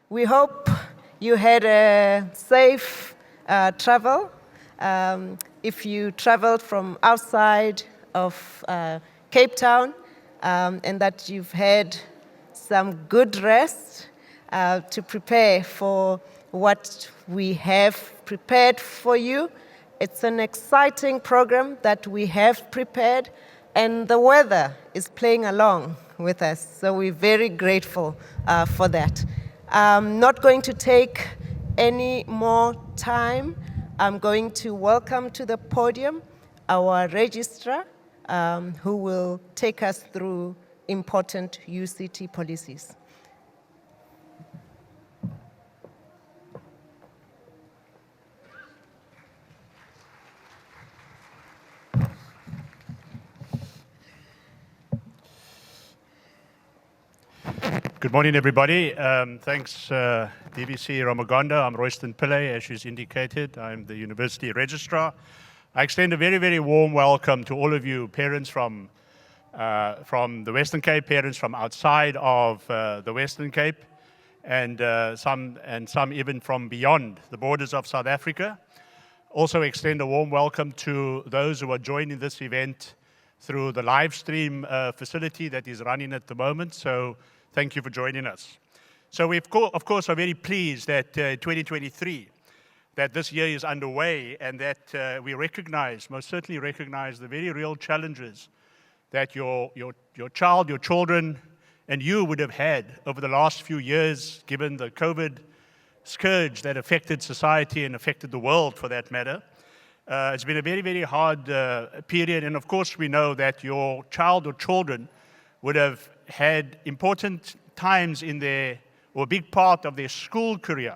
We hope you had a safe travel. If you traveled from outside of Cape Town, and that you've had some good rest to prepare for what we have prepared for you. It's an exciting program that we have prepared, and the weather is playing along with us, so we're very grateful for that. I'm not going to take any more time. I'm going to welcome to the podium our registrar, who will take us through important UCT policies. Good morning, everybody. Thanks, DVC Ramagonda. I'm Royston Pillay, as she's indicated. I'm the University Registrar. I extend a very, very warm welcome to all of you, parents from the Western Cape, parents from outside of the Western Cape, and some even from beyond the borders of South Africa. Also extend a warm welcome to those who are joining this event through the live stream facility that is running at the moment. So thank you for joining us. So we, of course, are very pleased that 2023, that this year is underway, and that we recognize, most certainly recognize, the very real challenges that your child, your children, and you would have had over the last few years, given the COVID scourge that affected society and affected the world, for that matter. It's been a very, very hard period, and of course we know that your child or children would have had important times in their, or a big part of their school career,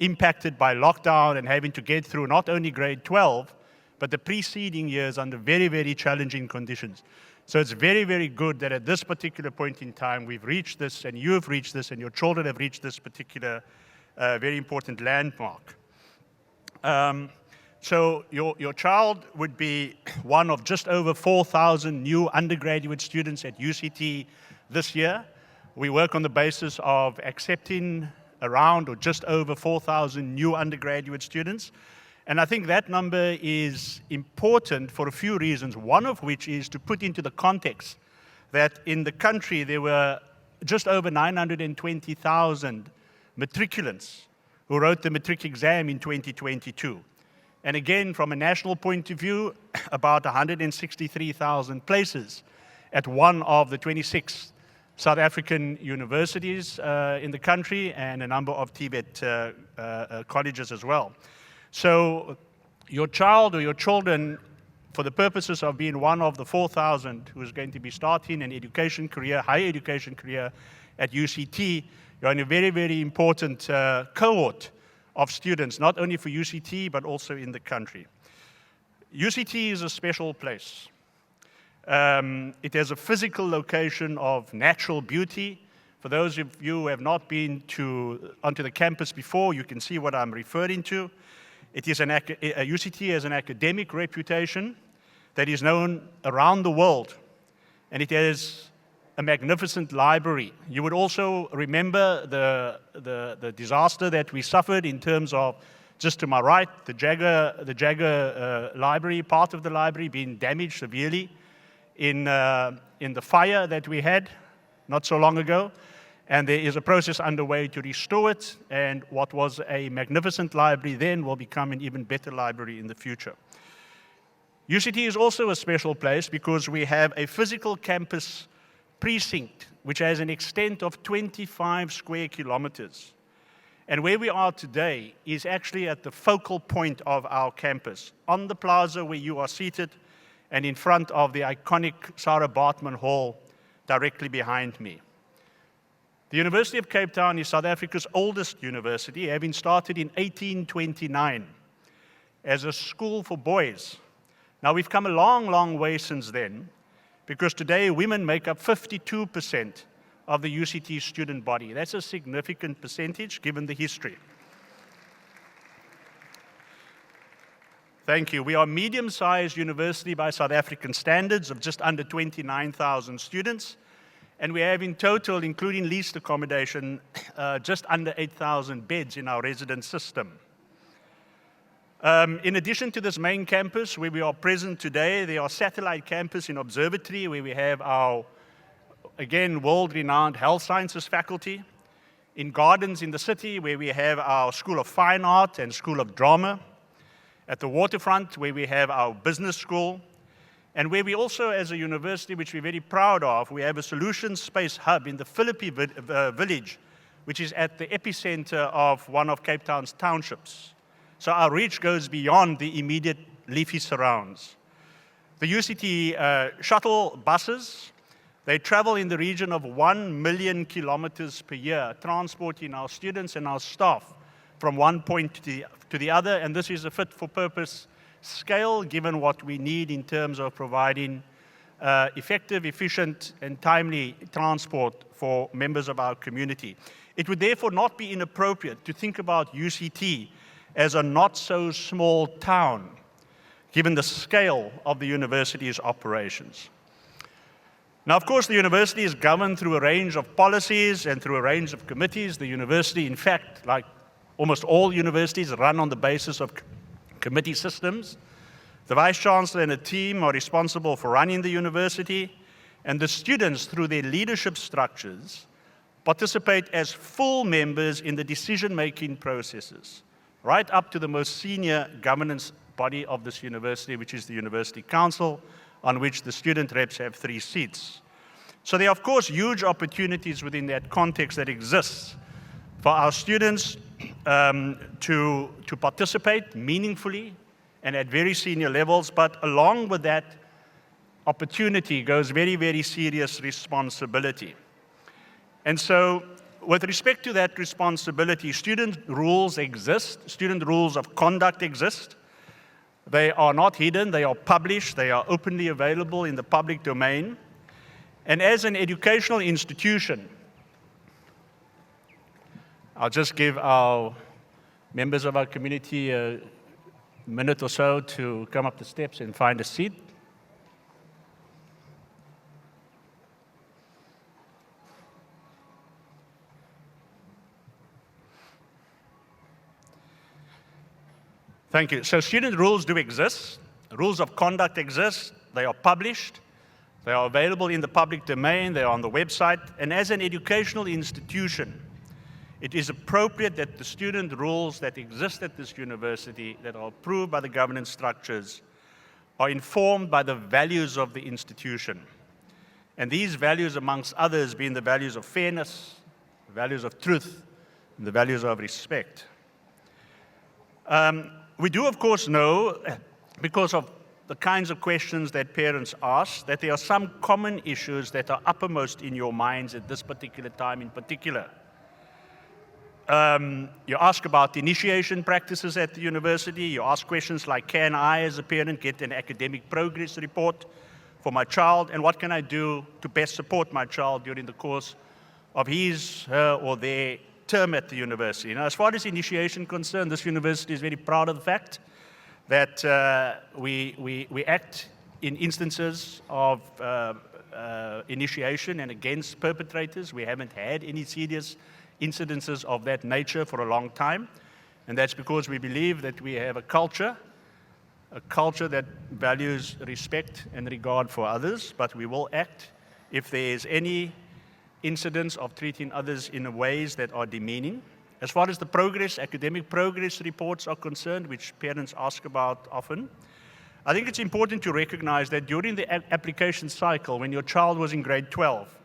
impacted by lockdown and having to get through not only grade 12, but the preceding years under very, very challenging conditions. So it's very, very good that at this particular point in time, we've reached this, and you have reached this, and your children have reached this particular very important landmark. So your child would be one of just over 4,000 new undergraduate students at UCT this year. We work on the basis of accepting around or just over 4,000 new undergraduate students. And I think that number is important for a few reasons, one of which is to put into the context that in the country there were just over 920,000 matriculants who wrote the matric exam in 2022. And again, from a national point of view, about 163,000 places at one of the 26 South African universities in the country, and a number of TVET colleges as well. So your child or your children, for the purposes of being one of the 4,000 who is going to be starting an education career, higher education career at UCT, you're in a very, very important cohort of students, not only for UCT, but also in the country. UCT is a special place. It has a physical location of natural beauty. For those of you who have not been onto the campus before, you can see what I'm referring to. It is UCT has an academic reputation that is known around the world, and it has a magnificent library. You would also remember the disaster that we suffered in terms of, just to my right, the Jagger library, part of the library being damaged severely in the fire that we had not so long ago. And there is a process underway to restore it, and what was a magnificent library then will become an even better library in the future. UCT is also a special place because we have a physical campus precinct which has an extent of 25 square kilometers. And where we are today is actually at the focal point of our campus, on the plaza where you are seated, and in front of the iconic Sarah Baartman Hall directly behind me. The University of Cape Town is South Africa's oldest university, having started in 1829 as a school for boys. Now, we've come a long, long way since then, because today women make up 52% of the UCT student body. That's a significant percentage given the history. Thank you. We are a medium-sized university by South African standards of just under 29,000 students. And we have in total, including leased accommodation, just under 8,000 beds in our residence system. In addition to this main campus where we are present today, there are satellite campus in Observatory where we have our, again, world-renowned health sciences faculty. In Gardens in the city where we have our School of Fine Art and School of Drama. At the Waterfront where we have our business school. And where we also, as a university, which we're very proud of, we have a solutions space hub in the Philippi village, which is at the epicenter of one of Cape Town's townships. So our reach goes beyond the immediate leafy surrounds. The UCT shuttle buses, they travel in the region of 1 million kilometers per year, transporting our students and our staff from one point to the other, and this is a fit-for-purpose scale given what we need in terms of providing effective, efficient, and timely transport for members of our community. It would therefore not be inappropriate to think about UCT as a not-so-small town, given the scale of the university's operations. Now, of course, the university is governed through a range of policies and through a range of committees. The university, in fact, like almost all universities, run on the basis of committee systems. The Vice-Chancellor and a team are responsible for running the university, and the students, through their leadership structures, participate as full members in the decision-making processes, right up to the most senior governance body of this university, which is the University Council, on which the student reps have 3 seats. So there are, of course, huge opportunities within that context that exists for our students to participate meaningfully and at very senior levels, but along with that opportunity goes very, very serious responsibility. And so with respect to that responsibility, student rules exist, student rules of conduct exist. They are not hidden, they are published, they are openly available in the public domain. And as an educational institution, I'll just give our members of our community a minute or so to come up the steps and find a seat. Thank you. So student rules do exist. Rules of conduct exist. They are published. They are available in the public domain. They are on the website. And as an educational institution, it is appropriate that the student rules that exist at this university, that are approved by the governance structures, are informed by the values of the institution. And these values, amongst others, being the values of fairness, the values of truth, and the values of respect. We do, of course, know, because of the kinds of questions that parents ask, that there are some common issues that are uppermost in your minds at this particular time in particular. You ask about initiation practices at the university. You ask questions like, can I, as a parent, get an academic progress report for my child? And what can I do to best support my child during the course of his, her, or their term at the university? Now, as far as initiation is concerned, this university is very proud of the fact that we act in instances of initiation and against perpetrators. We haven't had any serious incidences of that nature for a long time, and that's because we believe that we have a culture that values respect and regard for others, but we will act if there is any incidents of treating others in ways that are demeaning. As far as the progress, academic progress reports are concerned, which parents ask about often, I think it's important to recognize that during the application cycle, when your child was in grade 12,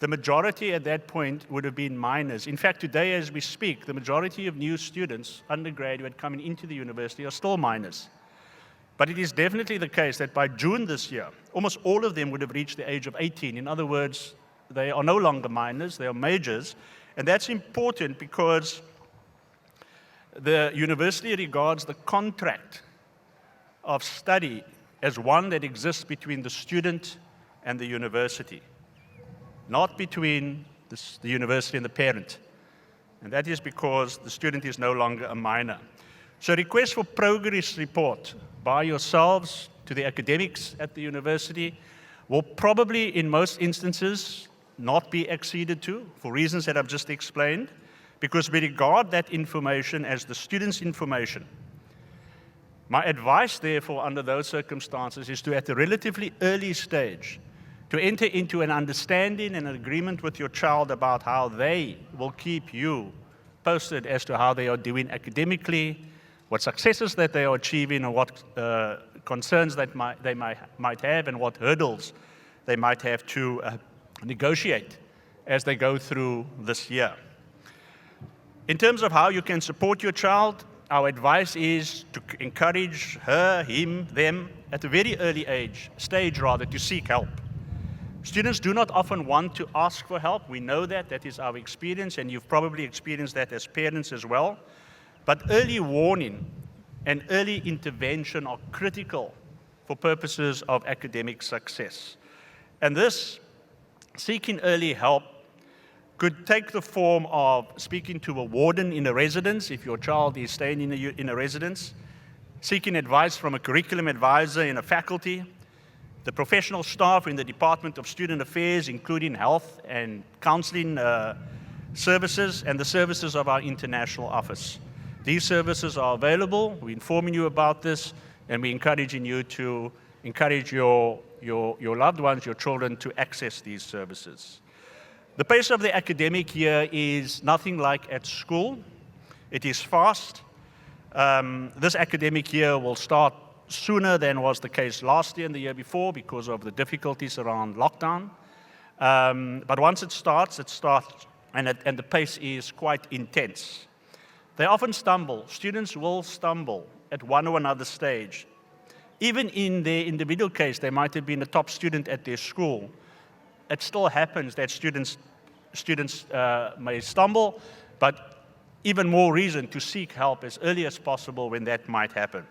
the majority at that point would have been minors. In fact, today as we speak, the majority of new students, undergraduate, coming into the university are still minors. But it is definitely the case that by June this year, almost all of them would have reached the age of 18. In other words, they are no longer minors, they are majors. And that's important because the university regards the contract of study as one that exists between the student and the university, not between the university and the parent. And that is because the student is no longer a minor. So request for progress report by yourselves to the academics at the university will probably, in most instances, not be acceded to for reasons that I've just explained, because we regard that information as the student's information. My advice, therefore, under those circumstances is to, at a relatively early stage, to enter into an understanding and an agreement with your child about how they will keep you posted as to how they are doing academically, what successes that they are achieving, and what concerns that they might have, and what hurdles they might have to negotiate as they go through this year. In terms of how you can support your child, our advice is to encourage her, him, them, at a very early stage rather, to seek help. Students do not often want to ask for help. We know that. That is our experience, and you've probably experienced that as parents as well. But early warning and early intervention are critical for purposes of academic success. And this, seeking early help, could take the form of speaking to a warden in a residence, if your child is staying in a residence, seeking advice from a curriculum advisor in a faculty, the professional staff in the Department of Student Affairs, including health and counseling services, and the services of our international office. These services are available. We're informing you about this, and we're encouraging you to encourage your loved ones, your children, to access these services. The pace of the academic year is nothing like at school. It is fast. This academic year will start sooner than was the case last year and the year before because of the difficulties around lockdown. But once it starts, and the pace is quite intense. They often stumble. Students will stumble at one or another stage. Even in their individual case, they might have been a top student at their school. It still happens that students may stumble, but even more reason to seek help as early as possible when that might happen.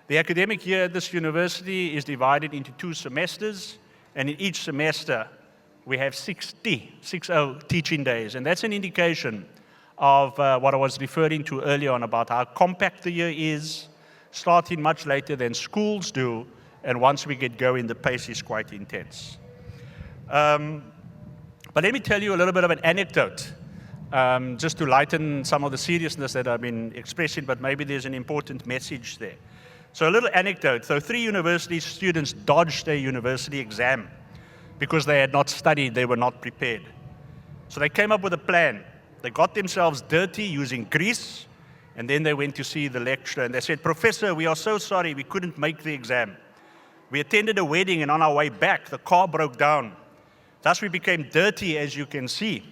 The academic year at this university is divided into 2 semesters, and in each semester we have 60 teaching days, and that's an indication of what I was referring to earlier on about how compact the year is, starting much later than schools do, and once we get going, the pace is quite intense. But let me tell you a little bit of an anecdote, just to lighten some of the seriousness that I've been expressing, but maybe there's an important message there. So a little anecdote. So 3 university students dodged a university exam because they had not studied, they were not prepared. So they came up with a plan. They got themselves dirty using grease, and then they went to see the lecturer, and they said, "Professor, we are so sorry, we couldn't make the exam. We attended a wedding, and on our way back, the car broke down. Thus, we became dirty, as you can see."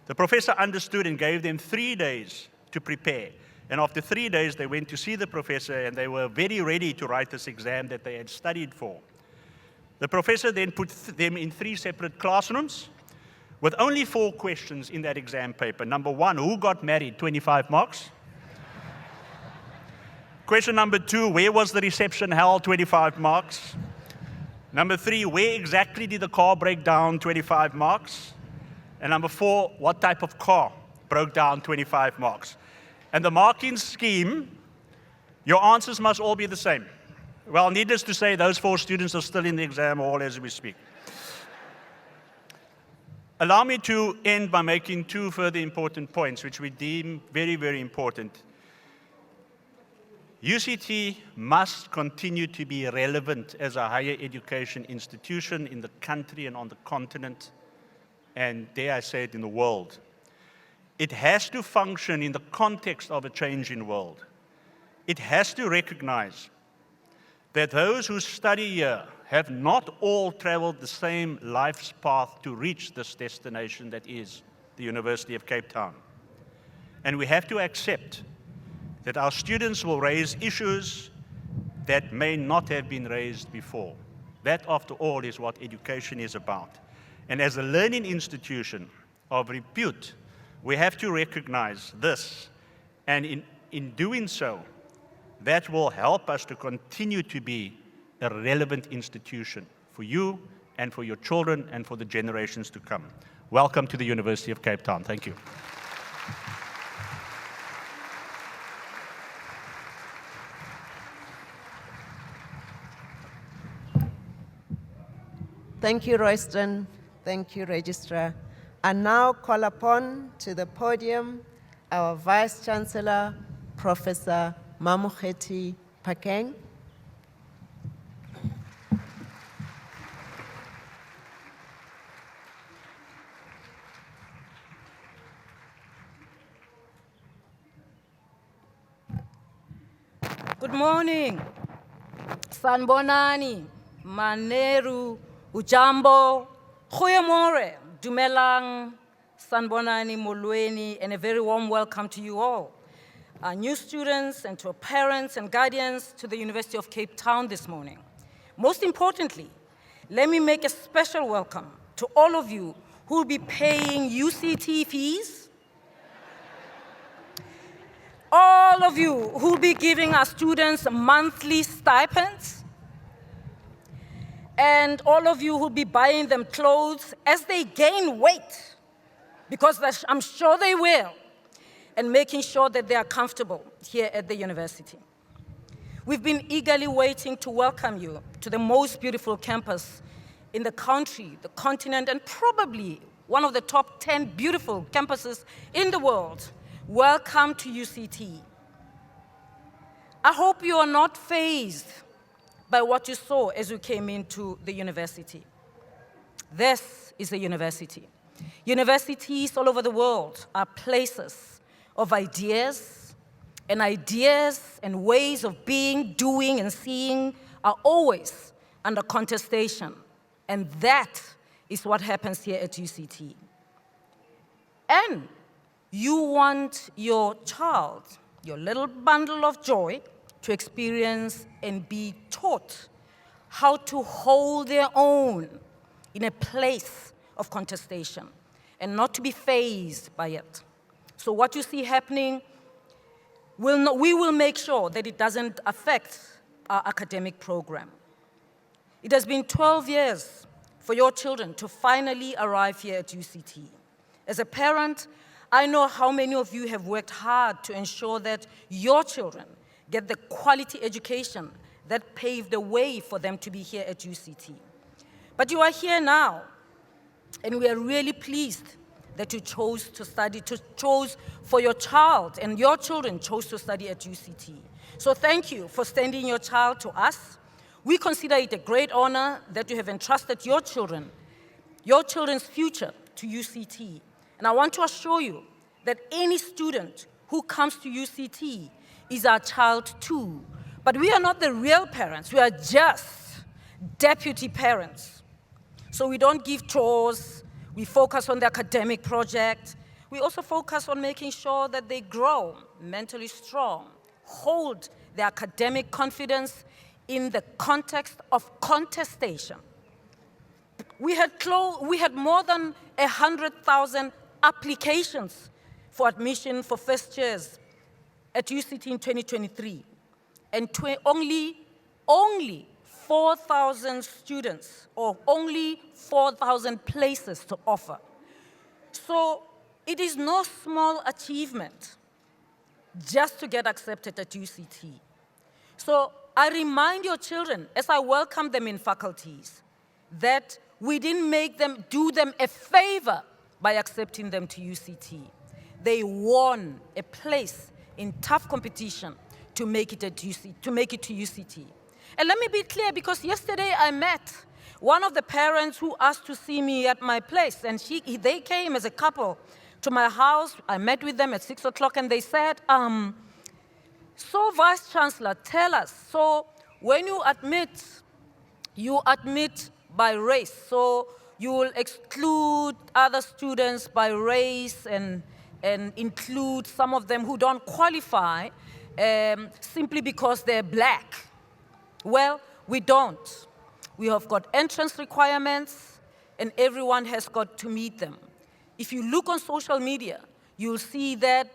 The professor understood and gave them 3 days to prepare. And after 3 days, they went to see the professor, and they were very ready to write this exam that they had studied for. The professor then put them in 3 separate classrooms with only 4 questions in that exam paper. Number 1, who got married? 25 marks. Question number 2, where was the reception held? 25 marks. Number 3, where exactly did the car break down? 25 marks. And number 4, what type of car broke down? 25 marks. And the marking scheme, your answers must all be the same. Well, needless to say, those 4 students are still in the exam hall as we speak. Allow me to end by making 2 further important points, which we deem very, very important. UCT must continue to be relevant as a higher education institution in the country and on the continent, and dare I say it, in the world. It has to function in the context of a changing world. It has to recognize that those who study here have not all traveled the same life's path to reach this destination that is the University of Cape Town. And we have to accept that our students will raise issues that may not have been raised before. That, after all, is what education is about. And as a learning institution of repute, we have to recognize this. And in doing so, that will help us to continue to be a relevant institution for you and for your children and for the generations to come. Welcome to the University of Cape Town. Thank you. Thank you, Royston. Thank you, Registrar. I now call upon to the podium our Vice Chancellor, Professor Mamokgethi Phakeng. Good morning. Sanbonani, Maneru, Ujambo, Goeiemorgen, Dumelang, Sanbonani, Molweni, and a very warm welcome to you all, our new students and to our parents and guardians to the University of Cape Town this morning. Most importantly, let me make a special welcome to all of you who will be paying UCT fees, all of you who will be giving our students monthly stipends, and all of you who will be buying them clothes as they gain weight, because I'm sure they will, and making sure that they are comfortable here at the university. We've been eagerly waiting to welcome you to the most beautiful campus in the country, the continent, and probably one of the top 10 beautiful campuses in the world. Welcome to UCT. I hope you are not fazed by what you saw as you came into the university. This is a university. Universities all over the world are places of ideas and ways of being, doing, and seeing are always under contestation. And that is what happens here at UCT. And you want your child, your little bundle of joy, to experience and be taught how to hold their own in a place of contestation and not to be fazed by it. So what you see happening, we will make sure that it doesn't affect our academic program. It has been 12 years for your children to finally arrive here at UCT. As a parent, I know how many of you have worked hard to ensure that your children get the quality education that paved the way for them to be here at UCT. But you are here now, and we are really pleased that you chose to study, chose for your child, and your children chose to study at UCT. So thank you for sending your child to us. We consider it a great honor that you have entrusted your children's future to UCT. And I want to assure you that any student who comes to UCT is our child too. But we are not the real parents, we are just deputy parents. So we don't give chores, we focus on the academic project. We also focus on making sure that they grow mentally strong, hold their academic confidence in the context of contestation. We had more than 100,000 applications for admission for first years at UCT in 2023, and only 4,000 students, or only 4,000 places to offer. So it is no small achievement just to get accepted at UCT. So I remind your children, as I welcome them in faculties, that we didn't do them a favor by accepting them to UCT. They won a place in tough competition to make it to UCT. And let me be clear, because yesterday I met one of the parents who asked to see me at my place, and they came as a couple to my house. I met with them at 6 o'clock, and they said, so Vice Chancellor, tell us, so when you admit by race, so you will exclude other students by race and include some of them who don't qualify simply because they're black. Well, we don't. We have got entrance requirements, and everyone has got to meet them. If you look on social media, you'll see that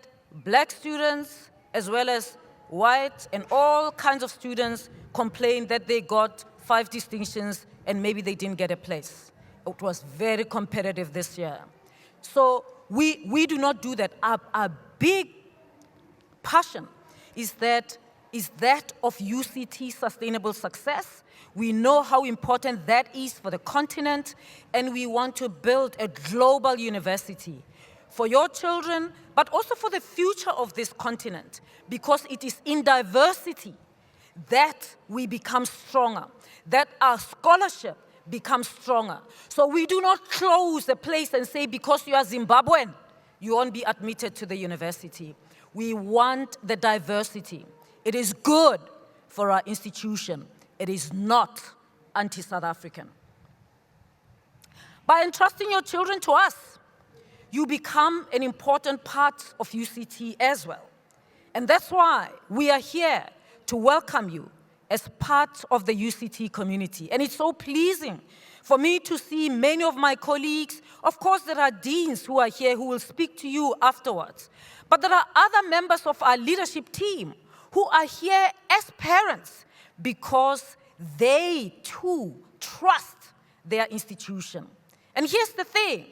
black students, as well as white and all kinds of students, complain that they got 5 distinctions and maybe they didn't get a place. It was very competitive this year. So we do not do that. Our big passion is that of UCT sustainable success, We know how important that is for the continent, and we want to build a global university for your children, but also for the future of this continent, because it is in diversity that we become stronger, that our scholarship becomes stronger. So we do not close the place and say, because you are Zimbabwean, you won't be admitted to the university. We want the diversity. It is good for our institution. It is not anti-South African. By entrusting your children to us, you become an important part of UCT as well. And that's why we are here to welcome you as part of the UCT community. And it's so pleasing for me to see many of my colleagues. Of course, there are deans who are here who will speak to you afterwards. But there are other members of our leadership team who are here as parents because they too trust their institution. And here's the thing.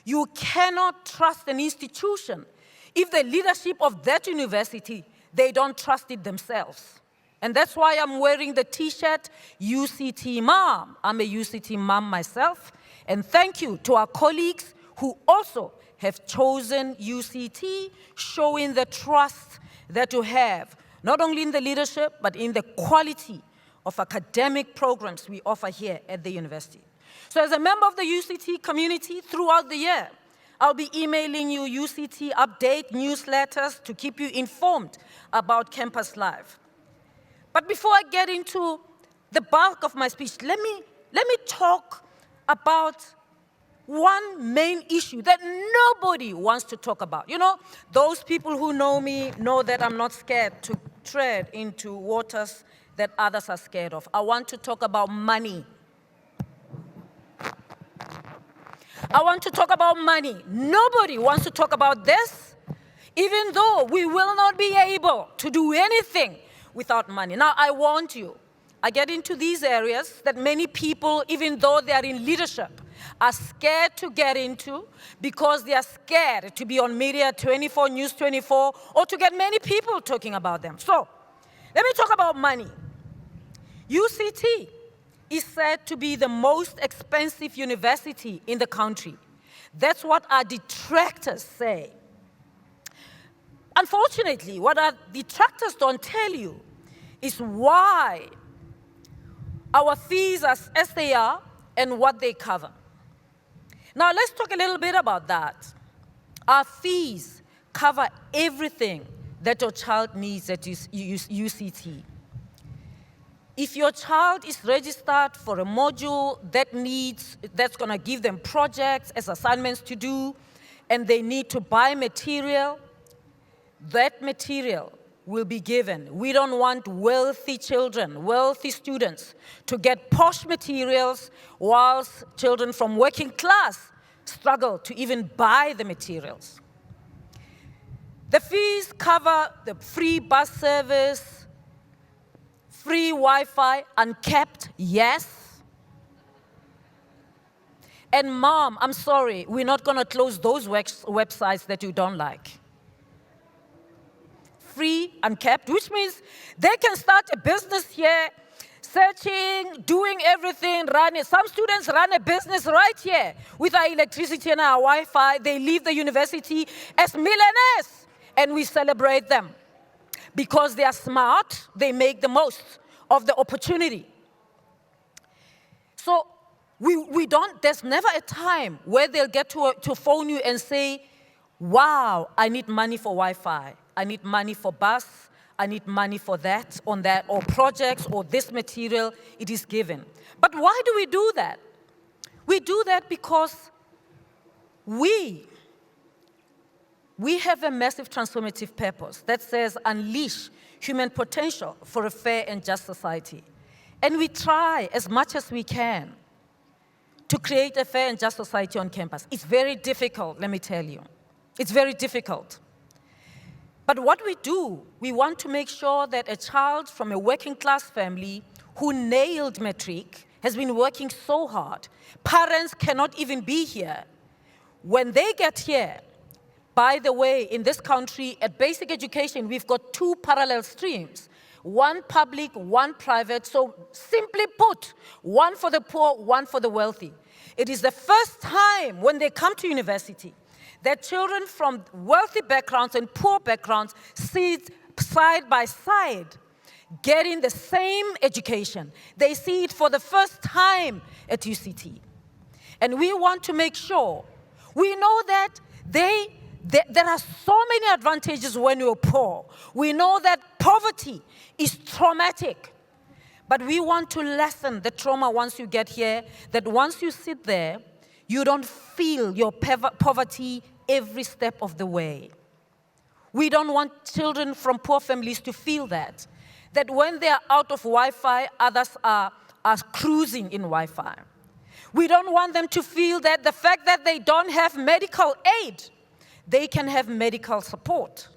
You cannot trust an institution if the leadership of that university, they don't trust it themselves. And that's why I'm wearing the T-shirt, UCT Mom. I'm a UCT mom myself. And thank you to our colleagues who also have chosen UCT, showing the trust that you have, not only in the leadership, but in the quality of academic programs we offer here at the university. So as a member of the UCT community throughout the year, I'll be emailing you UCT update newsletters to keep you informed about campus life. But before I get into the bulk of my speech, let me talk about one main issue that nobody wants to talk about. You know, those people who know me know that I'm not scared to tread into waters that others are scared of. I want to talk about money. I want to talk about money. Nobody wants to talk about this, even though we will not be able to do anything without money. Now, I want you. I get into these areas that many people, even though they are in leadership, are scared to get into because they are scared to be on Media 24, News 24, or to get many people talking about them. So, let me talk about money. UCT is said to be the most expensive university in the country. That's what our detractors say. Unfortunately, what our detractors don't tell you is why our fees are as they are and what they cover. Now, let's talk a little bit about that. Our fees cover everything that your child needs at UCT. If your child is registered for a module that's going to give them projects as assignments to do, and they need to buy material, that material will be given. We don't want wealthy children, wealthy students to get posh materials whilst children from working class struggle to even buy the materials. The fees cover the free bus service, free Wi-Fi, uncapped, yes. And Mom, I'm sorry, we're not going to close those websites that you don't like. Free, uncapped, which means they can start a business here, searching, doing everything, running. Some students run a business right here with our electricity and our Wi-Fi. They leave the university as millionaires, and we celebrate them. Because they are smart, they make the most of the opportunity. So there's never a time where they'll get to phone you and say, wow, I need money for Wi-Fi. I need money for bus. I need money for that, on that, or projects, or this material. It is given. But why do we do that? We do that because we have a massive transformative purpose that says unleash human potential for a fair and just society. And we try as much as we can to create a fair and just society on campus. It's very difficult, let me tell you. It's very difficult. But what we do, we want to make sure that a child from a working class family who nailed matric, has been working so hard, parents cannot even be here. When they get here, by the way, in this country, at basic education, we've got two parallel streams. one public, one private. So simply put, one for the poor, one for the wealthy. It is the first time when they come to university that children from wealthy backgrounds and poor backgrounds sit side by side, getting the same education. They see it for the first time at UCT. And we want to make sure, we know that there are so many advantages when you're poor. We know that poverty is traumatic. But we want to lessen the trauma once you get here, that once you sit there, you don't feel your poverty every step of the way. We don't want children from poor families to feel that when they are out of Wi-Fi, others are cruising in Wi-Fi. We don't want them to feel that the fact that they don't have medical aid, they can have medical support.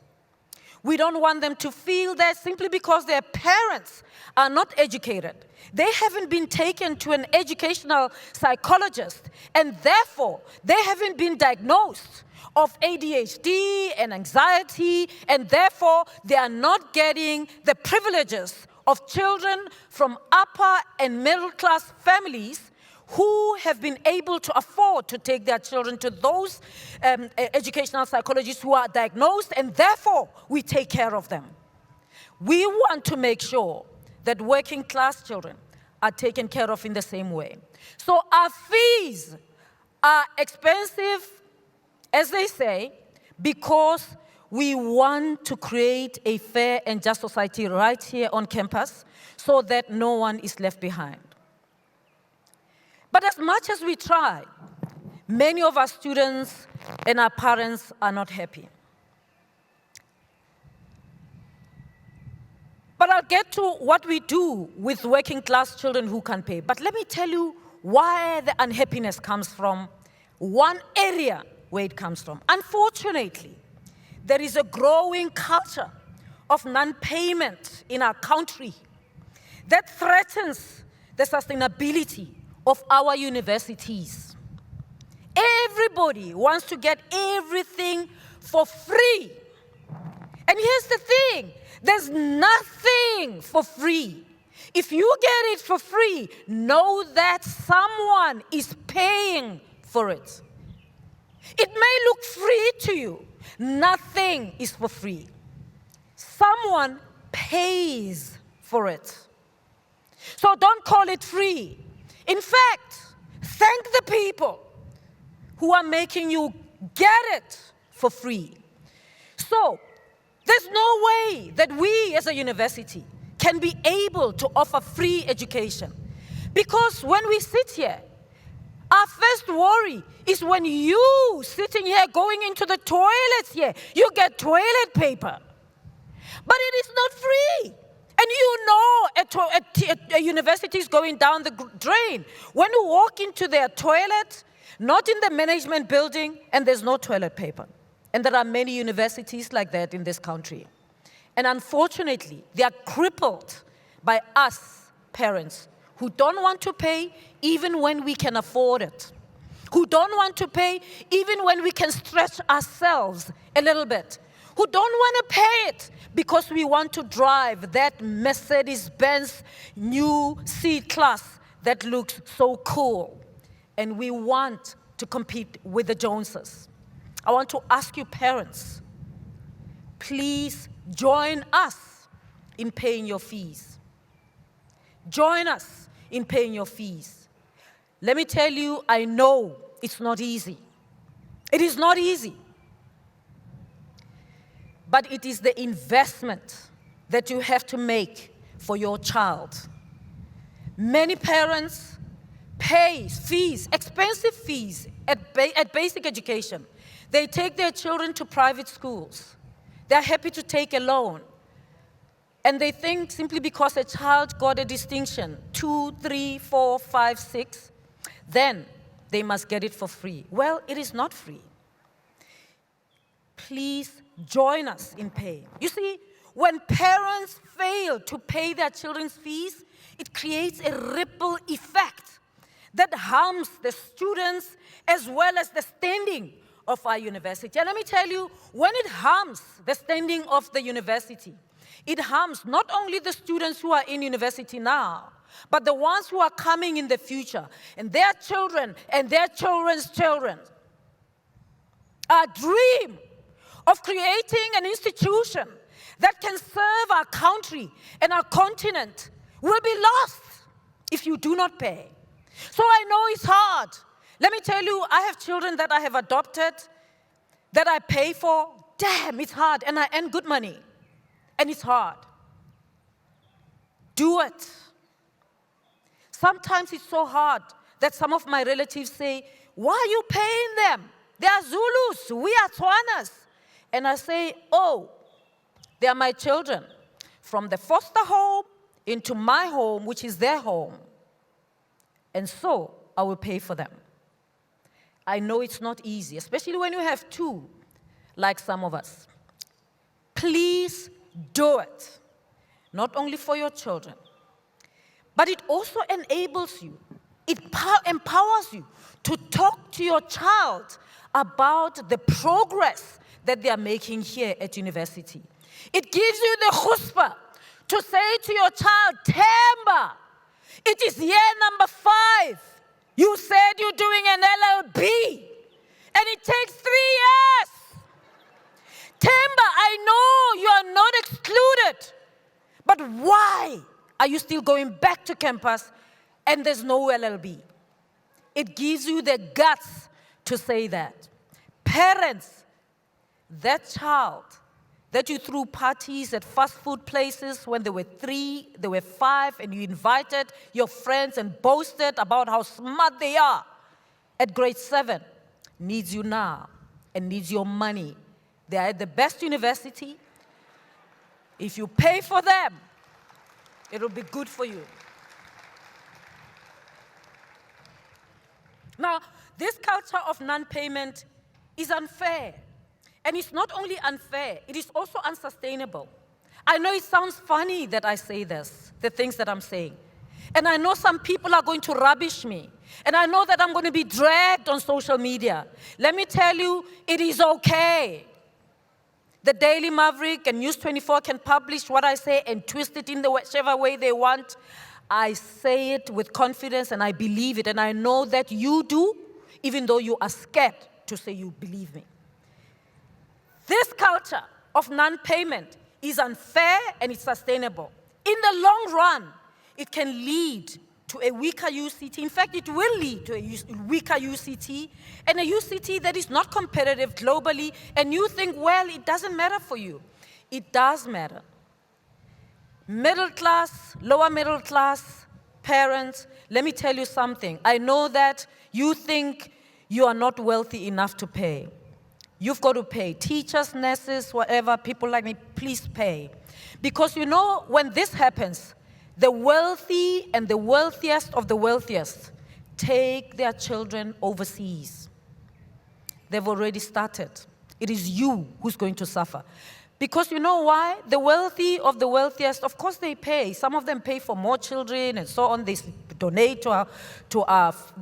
We don't want them to feel that simply because their parents are not educated, they haven't been taken to an educational psychologist, and therefore they haven't been diagnosed of ADHD and anxiety, and therefore they are not getting the privileges of children from upper and middle class families who have been able to afford to take their children to those educational psychologists who are diagnosed, and therefore we take care of them. We want to make sure that working class children are taken care of in the same way. So our fees are expensive, as they say, because we want to create a fair and just society right here on campus so that no one is left behind. But as much as we try, many of our students and our parents are not happy. But I'll get to what we do with working class children who can pay. But let me tell you why the unhappiness comes from, one area where it comes from. Unfortunately, there is a growing culture of non-payment in our country that threatens the sustainability of our universities. Everybody wants to get everything for free. And here's the thing, there's nothing for free. If you get it for free, know that someone is paying for it. It may look free to you. Nothing is for free. Someone pays for it. So don't call it free. In fact, thank the people who are making you get it for free. So, there's no way that we as a university can be able to offer free education. Because when we sit here, our first worry is when you sitting here going into the toilets here, you get toilet paper. But it is not free. And you know a university is going down the drain. When you walk into their toilet, not in the management building, and there's no toilet paper. And there are many universities like that in this country. And unfortunately, they are crippled by us parents who don't want to pay even when we can afford it, who don't want to pay even when we can stretch ourselves a little bit, who don't want to pay it because we want to drive that Mercedes-Benz new C-Class that looks so cool. And we want to compete with the Joneses. I want to ask you parents, please join us in paying your fees. Join us in paying your fees. Let me tell you, I know it's not easy. It is not easy. But it is the investment that you have to make for your child. Many parents pay fees, expensive fees at basic education. They take their children to private schools. They're happy to take a loan. And they think simply because a child got a distinction, 2, 3, 4, 5, 6, then they must get it for free. Well, it is not free. Please join us in paying. You see, when parents fail to pay their children's fees, it creates a ripple effect that harms the students as well as the standing of our university. And let me tell you, when it harms the standing of the university, It harms not only the students who are in university now, but the ones who are coming in the future, and their children and their children's children. Our dream of creating an institution that can serve our country and our continent will be lost if you do not pay. So I know it's hard. Let me tell you, I have children that I have adopted, that I pay for. Damn, it's hard, and I earn good money, and it's hard. Do it. Sometimes it's so hard that some of my relatives say, why are you paying them? They are Zulus, we are Tswanas. And I say, oh, they are my children. From the foster home into my home, which is their home. And so I will pay for them. I know it's not easy, especially when you have two, like some of us. Please do it. Not only for your children, but it also enables you, it empowers you to talk to your child about the progress that they are making here at university. It gives you the chutzpah to say to your child, Themba, it is year number 5. You said you're doing an LLB, and it takes 3 years. Themba, I know you are not excluded, but why are you still going back to campus and there's no LLB? It gives you the guts to say that. Parents, that child that you threw parties at fast food places when they were 3, they were 5, and you invited your friends and boasted about how smart they are at grade 7, needs you now and needs your money. They are at the best university. If you pay for them, it will be good for you. Now, this culture of non-payment is unfair. And it's not only unfair, it is also unsustainable. I know it sounds funny that I say this, the things that I'm saying. And I know some people are going to rubbish me. And I know that I'm going to be dragged on social media. Let me tell you, it is okay. The Daily Maverick and News 24 can publish what I say and twist it in whichever way they want. I say it with confidence and I believe it. And I know that you do, even though you are scared to say you believe me. This culture of non-payment is unfair and it's sustainable. In the long run, it can lead to a weaker UCT. In fact, it will lead to a weaker UCT and a UCT that is not competitive globally, and you think, well, it doesn't matter for you. It does matter. Middle class, lower middle class parents, let me tell you something. I know that you think you are not wealthy enough to pay. You've got to pay. Teachers, nurses, whatever, people like me, please pay. Because you know, when this happens, the wealthy and the wealthiest of the wealthiest take their children overseas. They've already started. It is you who's going to suffer. Because you know why? The wealthy of the wealthiest, of course they pay. Some of them pay for more children and so on. They donate to our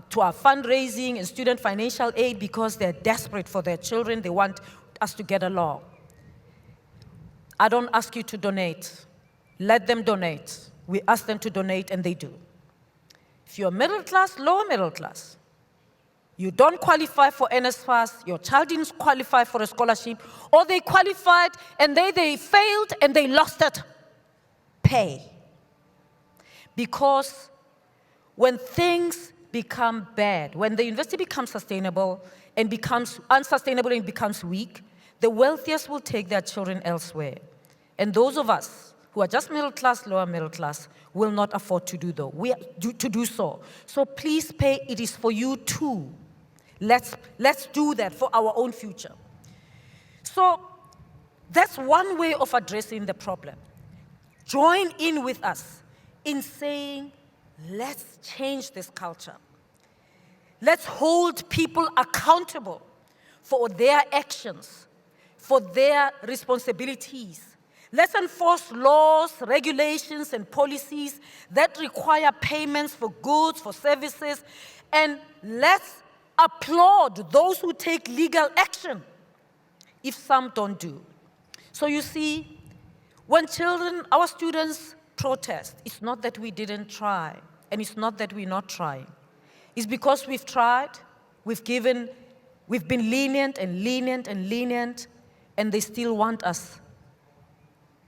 fundraising and student financial aid because they're desperate for their children. They want us to get along. I don't ask you to donate. Let them donate. We ask them to donate and they do. If you're middle class, lower middle class, you don't qualify for NSFAS, your child didn't qualify for a scholarship, or they qualified and they failed and they lost it, pay. Because when things become bad, when the university becomes sustainable and becomes unsustainable and becomes weak, the wealthiest will take their children elsewhere. And those of us who are just middle class, lower middle class, will not afford to do so. So please pay, it is for you too. Let's do that for our own future. So that's one way of addressing the problem. Join in with us in saying, let's change this culture. Let's hold people accountable for their actions, for their responsibilities. Let's enforce laws, regulations, and policies that require payments for goods, for services, and let's applaud those who take legal action if some don't do. So you see, When children, our students protest, it's not that we didn't try, and it's not that we're not trying. It's because we've tried, we've been lenient and lenient and lenient, and they still want us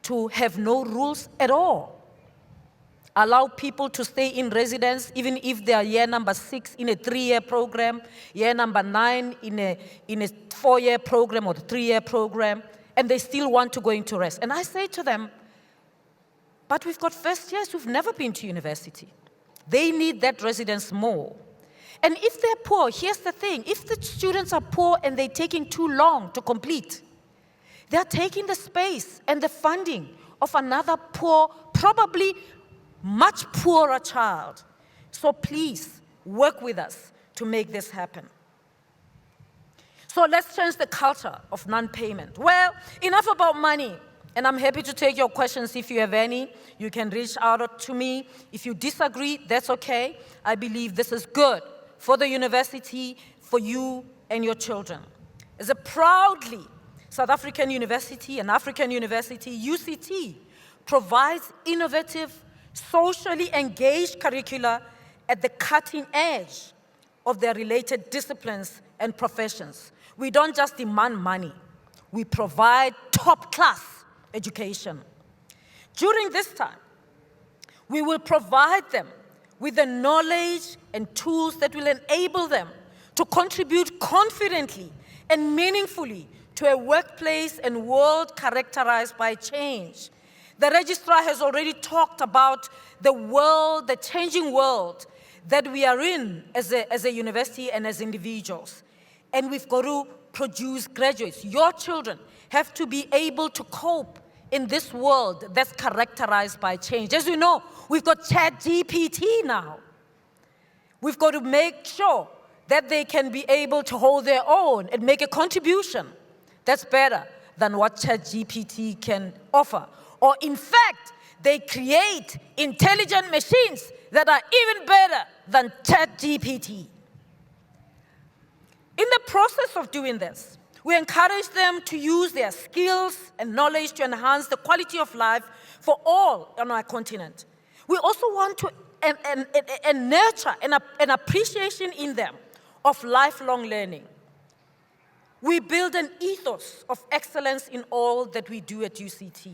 to have no rules at all. Allow people to stay in residence even if they are year number 6 in a 3-year program, year number 9 in a 4-year program or a 3-year program, and they still want to go into rest. And I say to them, but we've got first years who've never been to university. They need that residence more. And if they're poor, here's the thing, if the students are poor and they're taking too long to complete, they're taking the space and the funding of another poor, probably much poorer child. So please, work with us to make this happen. So let's change the culture of non-payment. Well, enough about money. And I'm happy to take your questions if you have any. You can reach out to me. If you disagree, that's okay. I believe this is good for the university, for you and your children. As a proudly South African university and African university, UCT provides innovative, socially engaged curricula at the cutting edge of their related disciplines and professions. We don't just demand money, we provide top-class education. During this time, we will provide them with the knowledge and tools that will enable them to contribute confidently and meaningfully to a workplace and world characterized by change. The registrar has already talked about the world, the changing world that we are in as a university and as individuals. And we've got to produce graduates. Your children have to be able to cope in this world that's characterized by change. As you know, we've got ChatGPT now. We've got to make sure that they can be able to hold their own and make a contribution that's better than what ChatGPT can offer. Or in fact, they create intelligent machines that are even better than ChatGPT. In the process of doing this, we encourage them to use their skills and knowledge to enhance the quality of life for all on our continent. We also want to nurture an appreciation in them of lifelong learning. We build an ethos of excellence in all that we do at UCT.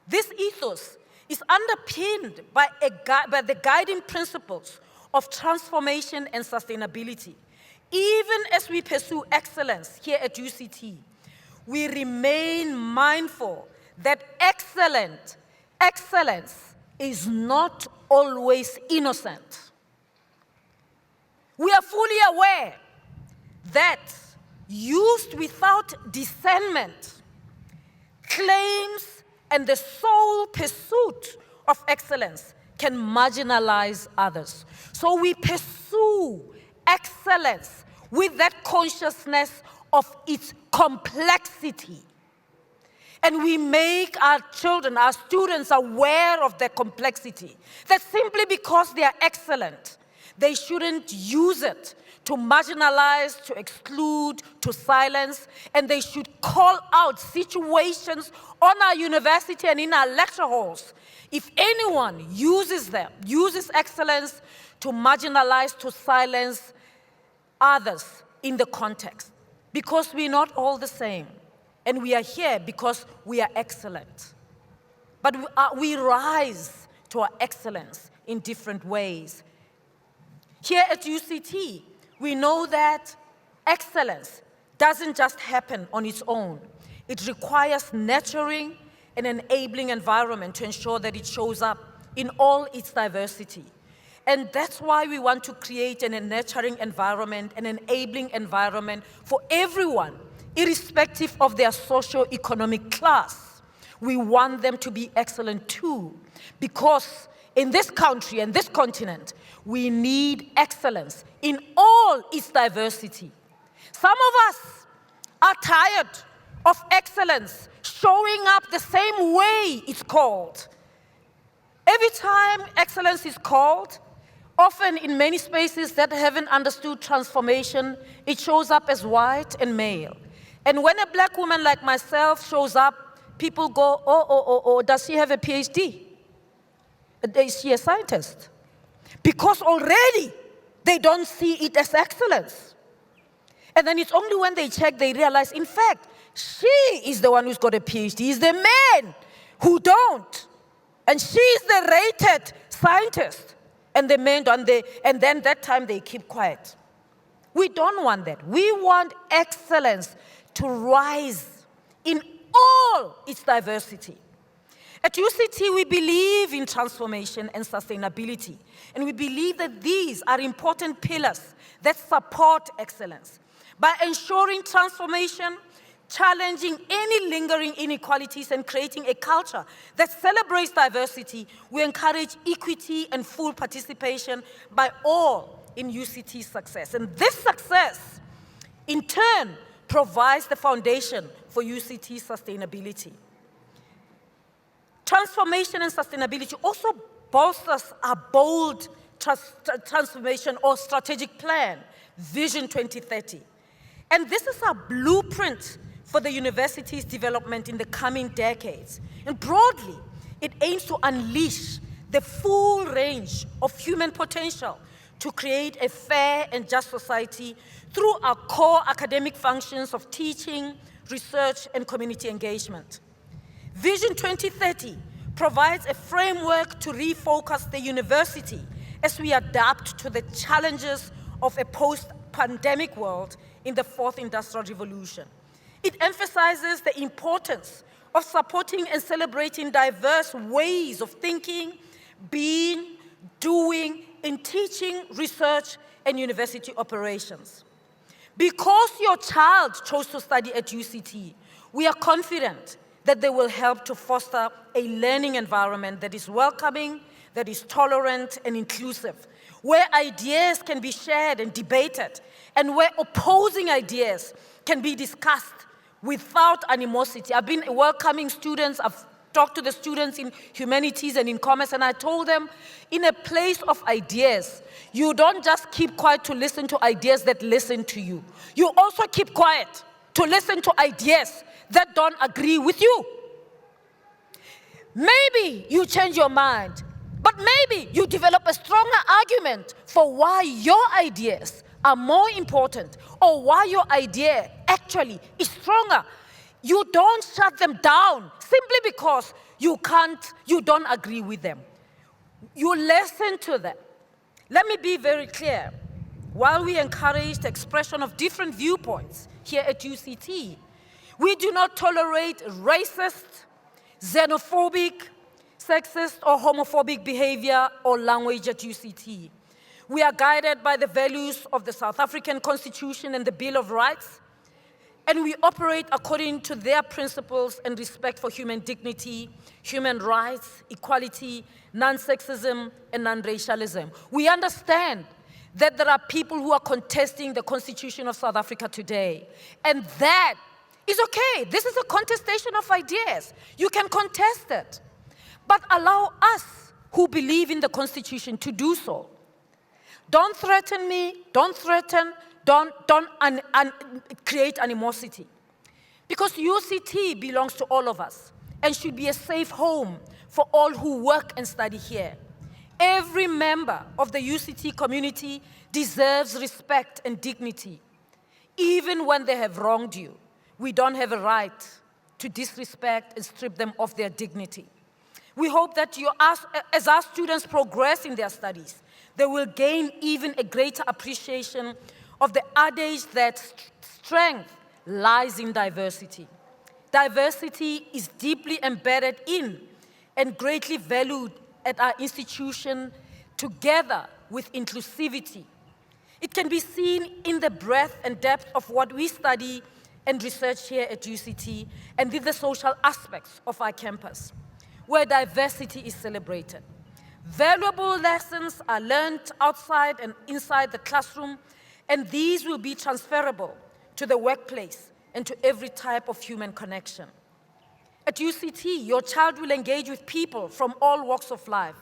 This ethos is underpinned by the guiding principles of transformation and sustainability. Even as we pursue excellence here at UCT, we remain mindful that excellence is not always innocent. We are fully aware that used without discernment, claims and the sole pursuit of excellence can marginalize others. So we pursue excellence with that consciousness of its complexity. And we make our children, our students aware of their complexity. That simply because they are excellent, they shouldn't use it to marginalize, to exclude, to silence, and they should call out situations on our university and in our lecture halls. If anyone uses excellence to marginalize, to silence others in the context, because we're not all the same, and we are here because we are excellent. But we rise to our excellence in different ways. Here at UCT, we know that excellence doesn't just happen on its own. It requires nurturing an enabling environment to ensure that it shows up in all its diversity. And that's why we want to create a nurturing environment, an enabling environment for everyone, irrespective of their socio-economic class. We want them to be excellent too, because in this country and this continent, we need excellence in all its diversity. Some of us are tired of excellence showing up the same way it's called. Every time excellence is called, often in many spaces that haven't understood transformation, it shows up as white and male. And when a black woman like myself shows up, people go, does she have a PhD? Is she a scientist? Because already they don't see it as excellence. And then it's only when they check, they realize, in fact, she is the one who's got a PhD. It's the men who don't. And she's the rated scientist. And the men don't. And then that time they keep quiet. We don't want that. We want excellence to rise in all its diversity. At UCT, we believe in transformation and sustainability. And we believe that these are important pillars that support excellence. By ensuring transformation, challenging any lingering inequalities, and creating a culture that celebrates diversity, we encourage equity and full participation by all in UCT's success. And this success, in turn, provides the foundation for UCT's sustainability. Transformation and sustainability also bolsters our bold transformation or strategic plan, Vision 2030. And this is our blueprint for the university's development in the coming decades. And broadly, it aims to unleash the full range of human potential to create a fair and just society through our core academic functions of teaching, research, and community engagement. Vision 2030 provides a framework to refocus the university as we adapt to the challenges of a post-pandemic world in the fourth industrial revolution. It emphasizes the importance of supporting and celebrating diverse ways of thinking, being, doing, in teaching, research, and university operations. Because your child chose to study at UCT, we are confident that they will help to foster a learning environment that is welcoming, that is tolerant and inclusive, where ideas can be shared and debated, and where opposing ideas can be discussed without animosity. I've been welcoming students, I've talked to the students in humanities and in commerce, and I told them, in a place of ideas, you don't just keep quiet to listen to ideas that listen to you. You also keep quiet to listen to ideas that don't agree with you. Maybe you change your mind, but maybe you develop a stronger argument for why your ideas are more important or why your idea actually is stronger. You don't shut them down simply because you don't agree with them. You listen to them. Let me be very clear. While we encourage the expression of different viewpoints here at UCT, we do not tolerate racist, xenophobic, sexist, or homophobic behavior or language at UCT. We are guided by the values of the South African Constitution and the Bill of Rights, and we operate according to their principles and respect for human dignity, human rights, equality, non-sexism, and non-racialism. We understand that there are people who are contesting the Constitution of South Africa today, and that is okay. This is a contestation of ideas. You can contest it, but allow us who believe in the Constitution to do so. Don't threaten me, don't create animosity. Because UCT belongs to all of us and should be a safe home for all who work and study here. Every member of the UCT community deserves respect and dignity. Even when they have wronged you, we don't have a right to disrespect and strip them of their dignity. We hope that as our students progress in their studies, they will gain even a greater appreciation of the adage that strength lies in diversity. Diversity is deeply embedded in and greatly valued at our institution together with inclusivity. It can be seen in the breadth and depth of what we study and research here at UCT and in the social aspects of our campus, where diversity is celebrated. Valuable lessons are learned outside and inside the classroom, and these will be transferable to the workplace and to every type of human connection. At UCT, your child will engage with people from all walks of life,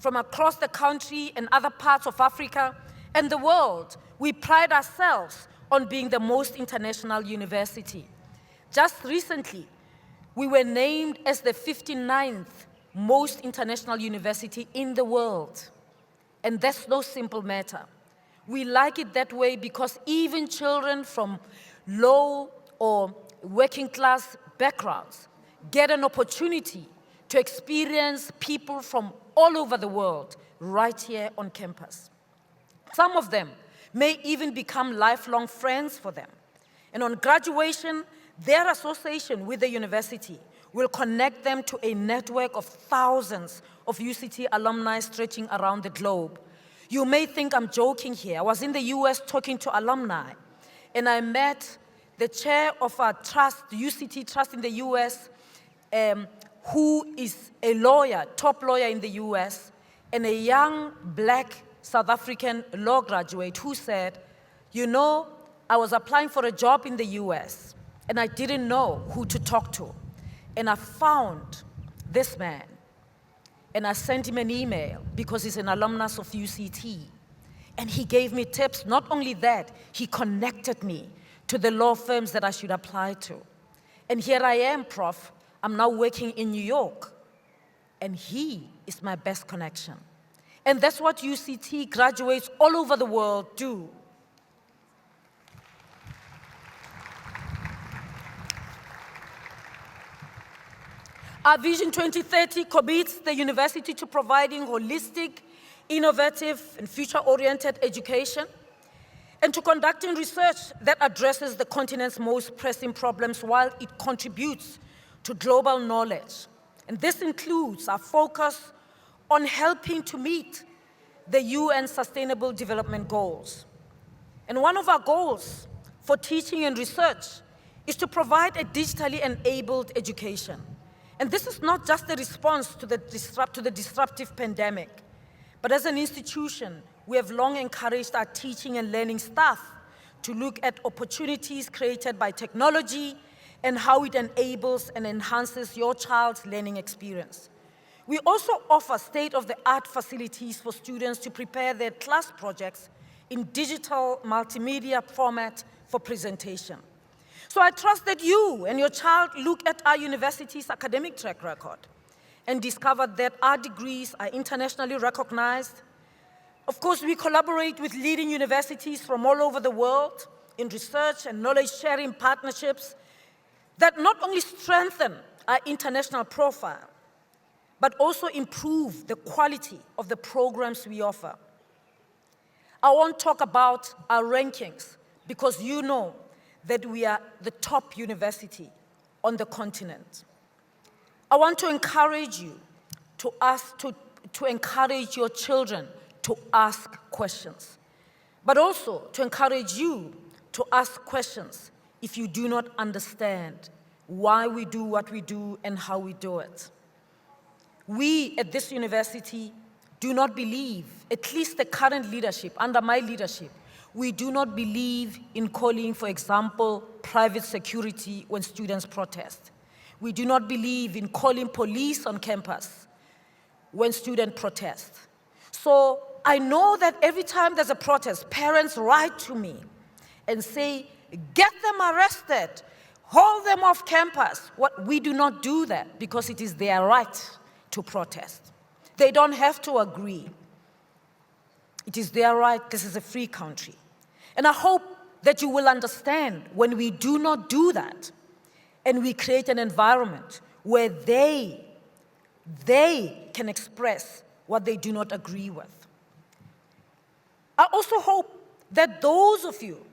from across the country and other parts of Africa and the world. We pride ourselves on being the most international university. Just recently, We were named as the 59th most international university in the world. And that's no simple matter. We like it that way because even children from low or working class backgrounds get an opportunity to experience people from all over the world right here on campus. Some of them may even become lifelong friends for them. And on graduation, their association with the university will connect them to a network of thousands of UCT alumni stretching around the globe. You may think I'm joking here. I was in the US talking to alumni, and I met the chair of our trust, the UCT trust in the US, who is a lawyer, top lawyer in the US, and a young black South African law graduate who said, you know, I was applying for a job in the US, and I didn't know who to talk to. And I found this man, and I sent him an email because he's an alumnus of UCT. And he gave me tips. Not only that, he connected me to the law firms that I should apply to. And here I am, Prof. I'm now working in New York. And he is my best connection. And that's what UCT graduates all over the world do. Our Vision 2030 commits the university to providing holistic, innovative, and future-oriented education, and to conducting research that addresses the continent's most pressing problems while it contributes to global knowledge. And this includes our focus on helping to meet the UN Sustainable Development Goals. And one of our goals for teaching and research is to provide a digitally enabled education. And this is not just a response to the disruptive pandemic, but as an institution, we have long encouraged our teaching and learning staff to look at opportunities created by technology and how it enables and enhances your child's learning experience. We also offer state-of-the-art facilities for students to prepare their class projects in digital multimedia format for presentation. So I trust that you and your child look at our university's academic track record and discover that our degrees are internationally recognized. Of course, we collaborate with leading universities from all over the world in research and knowledge-sharing partnerships that not only strengthen our international profile, but also improve the quality of the programs we offer. I won't talk about our rankings because you know that we are the top university on the continent. I want to encourage you to encourage your children to ask questions, but also to encourage you to ask questions if you do not understand why we do what we do and how we do it. We at this university do not believe, at least the current leadership, under my leadership, we do not believe in calling, for example, private security when students protest. We do not believe in calling police on campus when students protest. So I know that every time there's a protest, parents write to me and say, get them arrested, hold them off campus. We do not do that because it is their right to protest. They don't have to agree. It is their right. This is a free country. And I hope that you will understand when we do not do that and we create an environment where they can express what they do not agree with. I also hope that those of you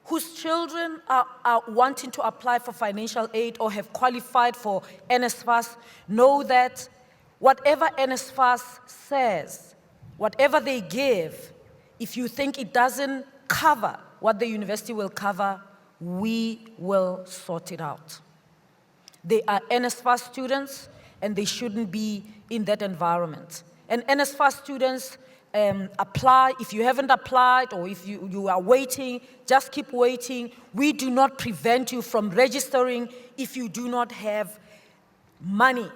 whose children are wanting to apply for financial aid or have qualified for NSFAS know that whatever NSFAS says, whatever they give, if you think it doesn't cover what the university will cover, we will sort it out. They are NSFAS students, and they shouldn't be in that environment. And NSFAS students apply. If you haven't applied or if you are waiting, just keep waiting. We do not prevent you from registering if you do not have money.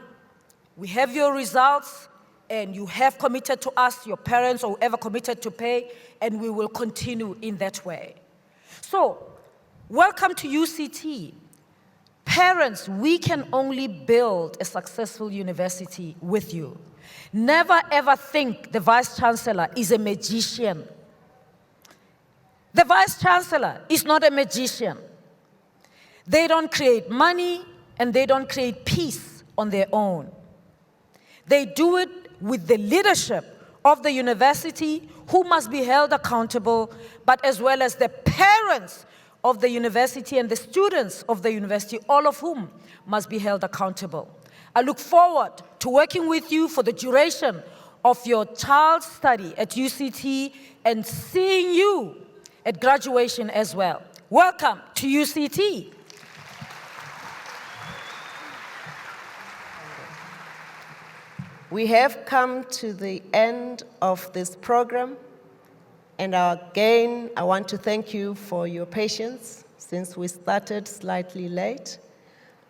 We have your results, and you have committed to us, your parents or whoever committed to pay, and we will continue in that way. So, welcome to UCT. Parents, we can only build a successful university with you. Never ever think the Vice Chancellor is a magician. The Vice Chancellor is not a magician. They don't create money and they don't create peace on their own. They do it with the leadership of the university, who must be held accountable, but as well as the parents of the university and the students of the university, all of whom must be held accountable. I look forward to working with you for the duration of your child's study at UCT and seeing you at graduation as well. Welcome to UCT. We have come to the end of this program, and again, I want to thank you for your patience since we started slightly late.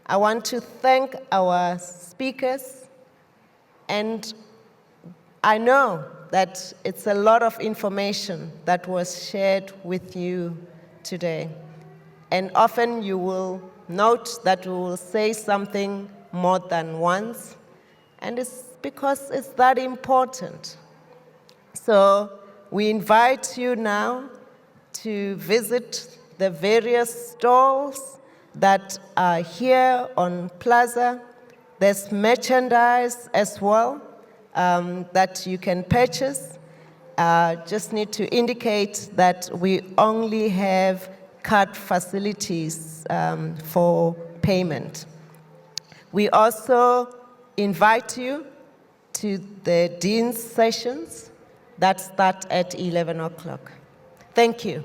I want to thank our speakers, and I know that it's a lot of information that was shared with you today. And often you will note that we will say something more than once, and it's because it's that important. So we invite you now to visit the various stalls that are here on Plaza. There's merchandise as well that you can purchase. Just need to indicate that we only have card facilities for payment. We also invite you to the Dean's sessions that start at 11 o'clock. Thank you.